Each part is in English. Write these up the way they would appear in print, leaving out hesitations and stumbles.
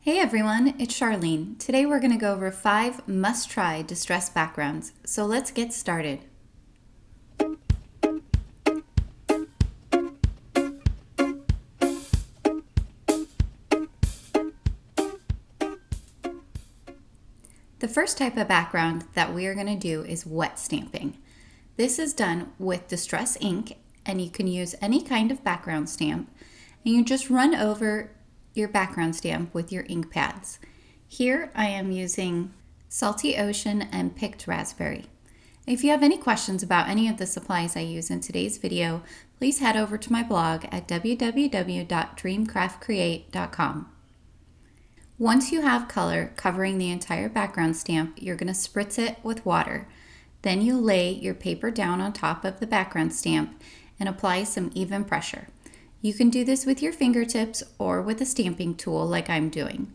Hey everyone, it's Charlene. Today we're going to go over 5 must-try distress backgrounds. So let's get started. The first type of background that we are going to do is wet stamping. This is done with distress ink, and you can use any kind of background stamp, and you just run over your background stamp with your ink pads. Here I am using Salty Ocean and Picked Raspberry. If you have any questions about any of the supplies I use in today's video, please head over to my blog at www.dreamcraftcreate.com. Once you have color covering the entire background stamp, you're going to spritz it with water. Then you lay your paper down on top of the background stamp and apply some even pressure. You can do this with your fingertips or with a stamping tool like I'm doing.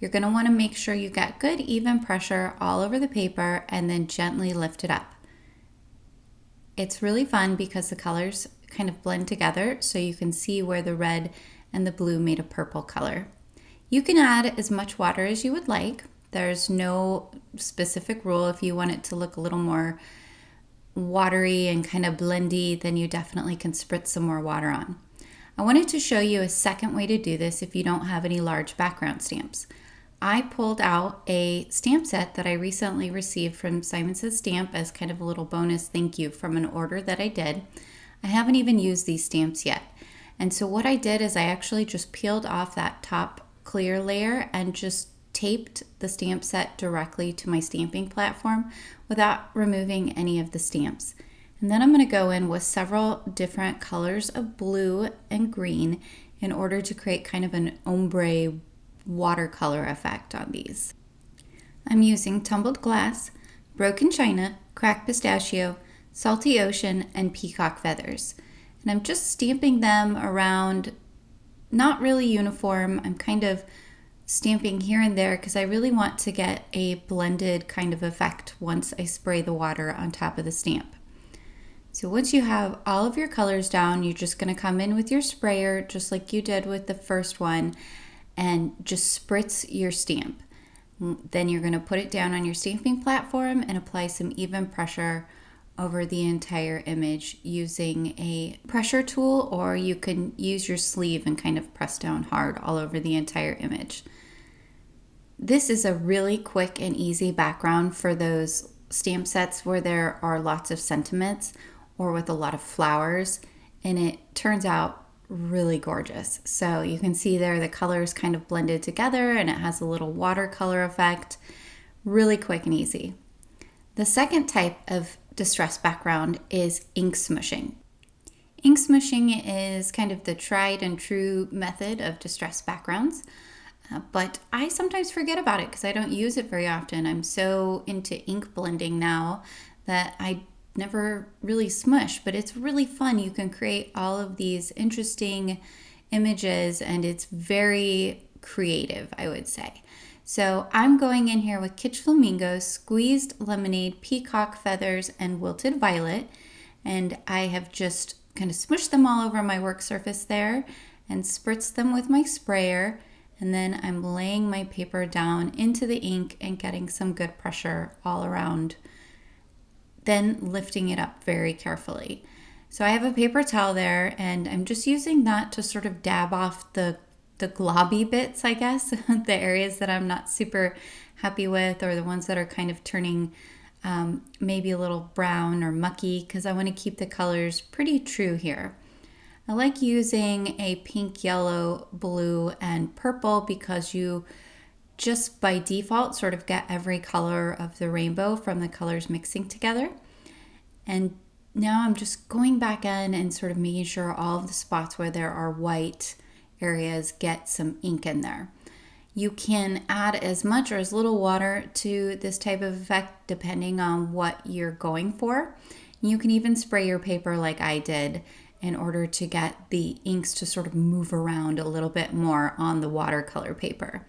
You're going to want to make sure you get good even pressure all over the paper and then gently lift it up. It's really fun because the colors kind of blend together so you can see where the red and the blue made a purple color. You can add as much water as you would like. There's no specific rule. If you want it to look a little more watery and kind of blendy, then you definitely can spritz some more water on. I wanted to show you a second way to do this if you don't have any large background stamps. I pulled out a stamp set that I recently received from Simon Says Stamp as kind of a little bonus thank you from an order that I did. I haven't even used these stamps yet. And so what I did is I actually just peeled off that top clear layer and just taped the stamp set directly to my stamping platform without removing any of the stamps. And then I'm going to go in with several different colors of blue and green in order to create kind of an ombre watercolor effect on these. I'm using tumbled glass, broken china, cracked pistachio, salty ocean, and peacock feathers. And I'm just stamping them around, not really uniform. I'm kind of stamping here and there because I really want to get a blended kind of effect once I spray the water on top of the stamp. So once you have all of your colors down, you're just going to come in with your sprayer just like you did with the first one and just spritz your stamp. Then you're going to put it down on your stamping platform and apply some even pressure over the entire image using a pressure tool, or you can use your sleeve and kind of press down hard all over the entire image. This is a really quick and easy background for those stamp sets where there are lots of sentiments or with a lot of flowers, and it turns out really gorgeous. So you can see there the colors kind of blended together and it has a little watercolor effect. Really quick and easy. The second type of distress background is ink smooshing. Ink smooshing is kind of the tried and true method of distress backgrounds, but I sometimes forget about it because I don't use it very often. I'm so into ink blending now that I never really smush, but it's really fun. You can create all of these interesting images and it's very creative, I would say. So I'm going in here with Kitsch Flamingos, Squeezed Lemonade, Peacock Feathers, and Wilted Violet. And I have just kind of smushed them all over my work surface there and spritzed them with my sprayer. And then I'm laying my paper down into the ink and getting some good pressure all around. Then lifting it up very carefully. So I have a paper towel there and I'm just using that to sort of dab off the globby bits, I guess, the areas that I'm not super happy with or the ones that are kind of turning maybe a little brown or mucky because I want to keep the colors pretty true here. I like using a pink, yellow, blue, and purple because you just by default sort of get every color of the rainbow from the colors mixing together. And now I'm just going back in and sort of making sure all of the spots where there are white areas get some ink in there. You can add as much or as little water to this type of effect depending on what you're going for. You can even spray your paper like I did in order to get the inks to sort of move around a little bit more on the watercolor paper.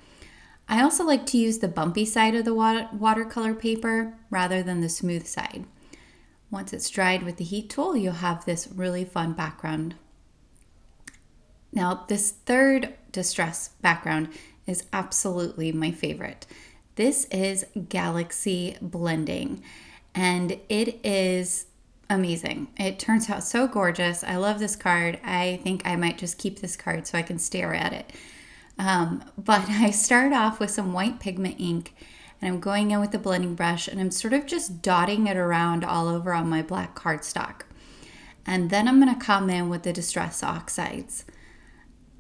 I also like to use the bumpy side of the watercolor paper rather than the smooth side. Once it's dried with the heat tool, you'll have this really fun background. Now, this third distress background is absolutely my favorite. This is Galaxy Blending, and it is amazing. It turns out so gorgeous. I love this card. I think I might just keep this card so I can stare at it. But I start off with some white pigment ink, and I'm going in with the blending brush, and I'm sort of just dotting it around all over on my black cardstock. And then I'm going to come in with the Distress Oxides.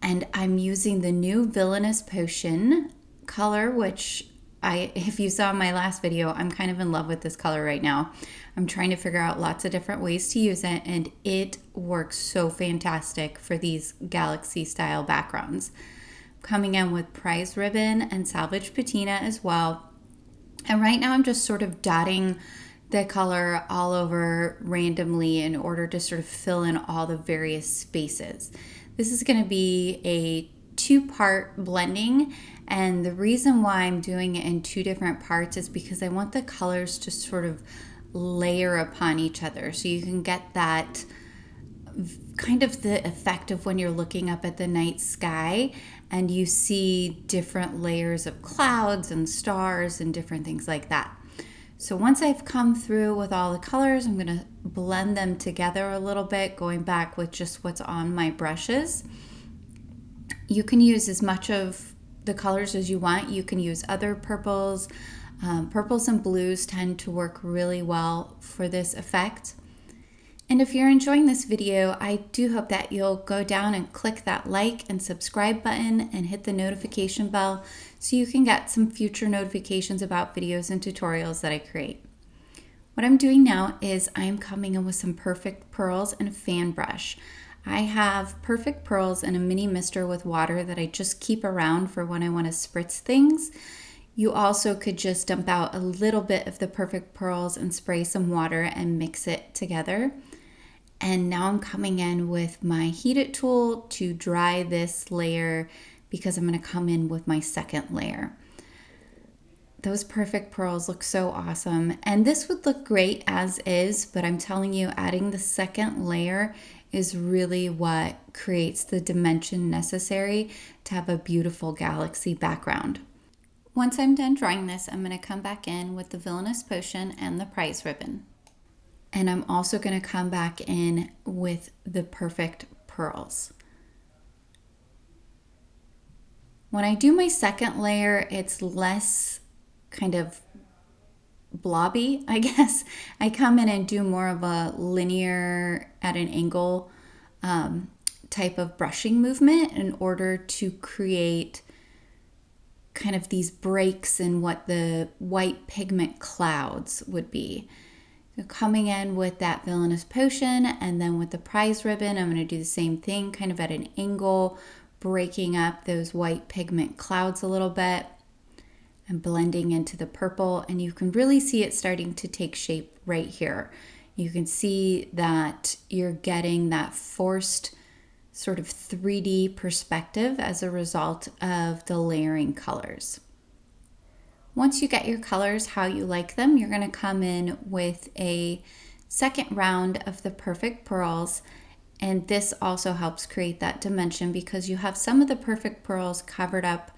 And I'm using the new Villainous Potion color, which if you saw my last video, I'm kind of in love with this color right now. I'm trying to figure out lots of different ways to use it, and it works so fantastic for these galaxy style backgrounds. Coming in with Prize Ribbon and Salvage Patina as well. And right now I'm just sort of dotting the color all over randomly in order to sort of fill in all the various spaces. This is going to be a 2-part blending, and the reason why I'm doing it in 2 different parts is because I want the colors to sort of layer upon each other, so you can get that kind of the effect of when you're looking up at the night sky and you see different layers of clouds and stars and different things like that. So once I've come through with all the colors, I'm going to blend them together a little bit, going back with just what's on my brushes. You can use as much of the colors as you want. You can use other purples. Purples and blues tend to work really well for this effect. And if you're enjoying this video, I do hope that you'll go down and click that like and subscribe button and hit the notification bell so you can get some future notifications about videos and tutorials that I create. What I'm doing now is I'm coming in with some Perfect Pearls and a fan brush. I have Perfect Pearls and a mini mister with water that I just keep around for when I want to spritz things. You also could just dump out a little bit of the Perfect Pearls and spray some water and mix it together. And now I'm coming in with my Heat It tool to dry this layer because I'm going to come in with my second layer. Those Perfect Pearls look so awesome. And this would look great as is, but I'm telling you, adding the second layer is really what creates the dimension necessary to have a beautiful galaxy background. Once I'm done drawing this, I'm going to come back in with the Villainous Potion and the Prize Ribbon. And I'm also going to come back in with the Perfect Pearls. When I do my second layer, it's less kind of blobby, I guess. I come in and do more of a linear at an angle type of brushing movement in order to create kind of these breaks in what the white pigment clouds would be. So coming in with that Villainous Potion and then with the Prize Ribbon, I'm going to do the same thing, kind of at an angle, breaking up those white pigment clouds a little bit and blending into the purple. And you can really see it starting to take shape right here. You can see that you're getting that forced sort of 3D perspective as a result of the layering colors. Once you get your colors how you like them, you're going to come in with a second round of the Perfect Pearls. And this also helps create that dimension because you have some of the Perfect Pearls covered up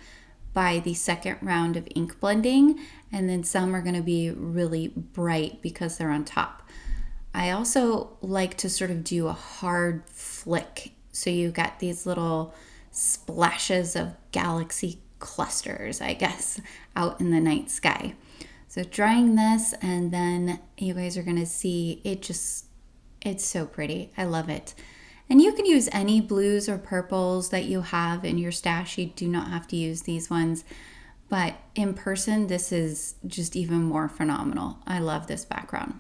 by the second round of ink blending, and then some are going to be really bright because they're on top. I also like to sort of do a hard flick, so you got these little splashes of galaxy clusters, I guess, out in the night sky. So drying this, and then you guys are going to see it's so pretty. I love it. And you can use any blues or purples that you have in your stash. You do not have to use these ones, but in person, this is just even more phenomenal. I love this background.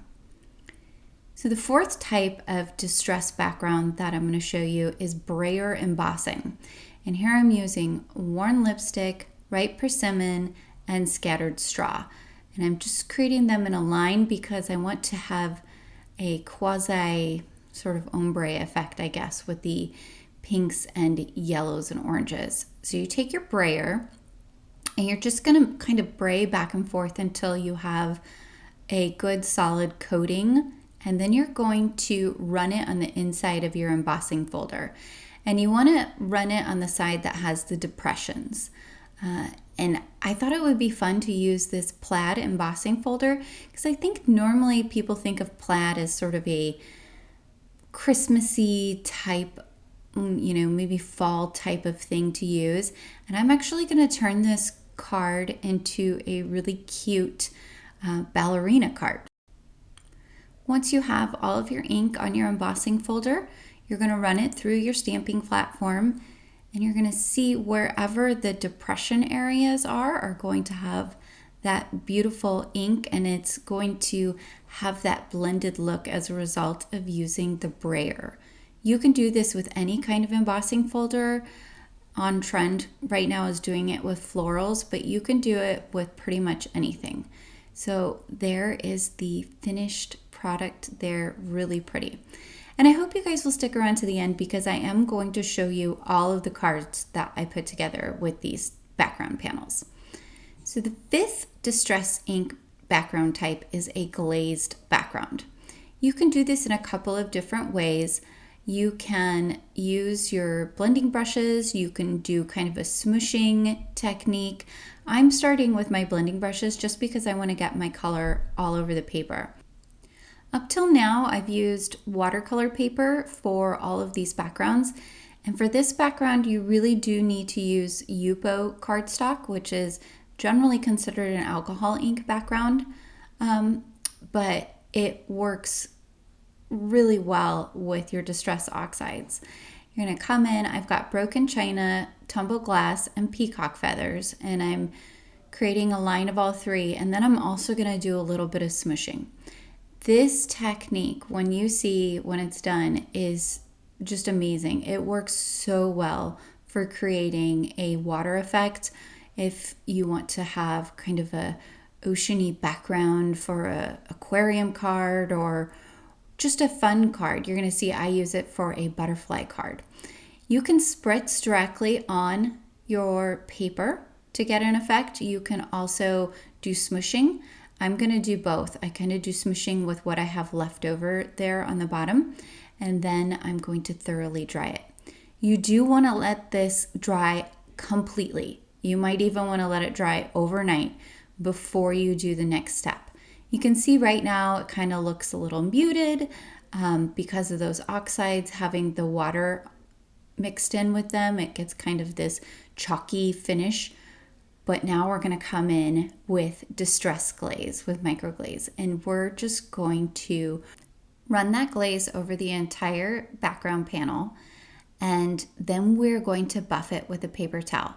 So the fourth type of distress background that I'm going to show you is Brayer Embossing. And here I'm using worn lipstick, ripe persimmon, and scattered straw. And I'm just creating them in a line because I want to have a quasi sort of ombre effect, I guess, with the pinks and yellows and oranges. So you take your brayer and you're just going to kind of bray back and forth until you have a good solid coating. And then you're going to run it on the inside of your embossing folder. And you want to run it on the side that has the depressions. And I thought it would be fun to use this plaid embossing folder because I think normally people think of plaid as sort of a Christmassy type, maybe fall type of thing to use. And I'm actually going to turn this card into a really cute ballerina card. Once you have all of your ink on your embossing folder, you're going to run it through your stamping platform, and you're going to see wherever the depression areas are going to have that beautiful ink, and it's going to have that blended look as a result of using the brayer. You can do this with any kind of embossing folder. On trend right now is doing it with florals, but you can do it with pretty much anything. So there is the finished product there, really pretty. And I hope you guys will stick around to the end because I am going to show you all of the cards that I put together with these background panels. So the fifth distress ink background type is a glazed background. You can do this in a couple of different ways. You can use your blending brushes, you can do kind of a smooshing technique. I'm starting with my blending brushes just because I want to get my color all over the paper. Up till now, I've used watercolor paper for all of these backgrounds. And for this background, you really do need to use Yupo cardstock, which is generally considered an alcohol ink background, but it works really well with your distress oxides. You're gonna come in, I've got broken china, tumbled glass, and peacock feathers, and I'm creating a line of all three, and then I'm also gonna do a little bit of smooshing. This technique, when it's done, is just amazing. It works so well for creating a water effect. If you want to have kind of a oceany background for a aquarium card or just a fun card, you're going to see I use it for a butterfly card. You can spritz directly on your paper to get an effect. You can also do smooshing. I'm going to do both. I kind of do smooshing with what I have left over there on the bottom, and then I'm going to thoroughly dry it. You do want to let this dry completely. You might even want to let it dry overnight before you do the next step. You can see right now it kind of looks a little muted because of those oxides having the water mixed in with them. It gets kind of this chalky finish. But now we're going to come in with distress glaze, with micro glaze, and we're just going to run that glaze over the entire background panel, and then we're going to buff it with a paper towel.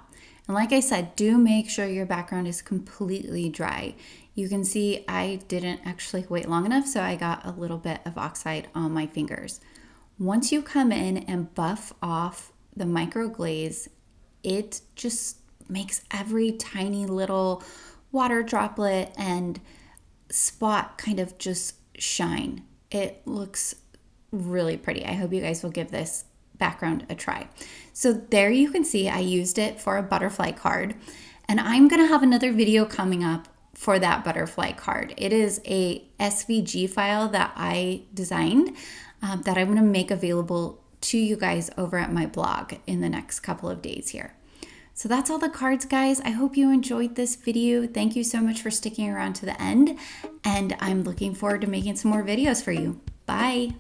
And like I said, do make sure your background is completely dry. You can see I didn't actually wait long enough, so I got a little bit of oxide on my fingers. Once you come in and buff off the micro glaze, it just makes every tiny little water droplet and spot kind of just shine. It looks really pretty. I hope you guys will give this background a try. So there you can see I used it for a butterfly card, and I'm gonna have another video coming up for that butterfly card. It is a SVG file that I designed that I'm gonna make available to you guys over at my blog in the next couple of days here. So that's all the cards, guys. I hope you enjoyed this video. Thank you so much for sticking around to the end, and I'm looking forward to making some more videos for you. Bye.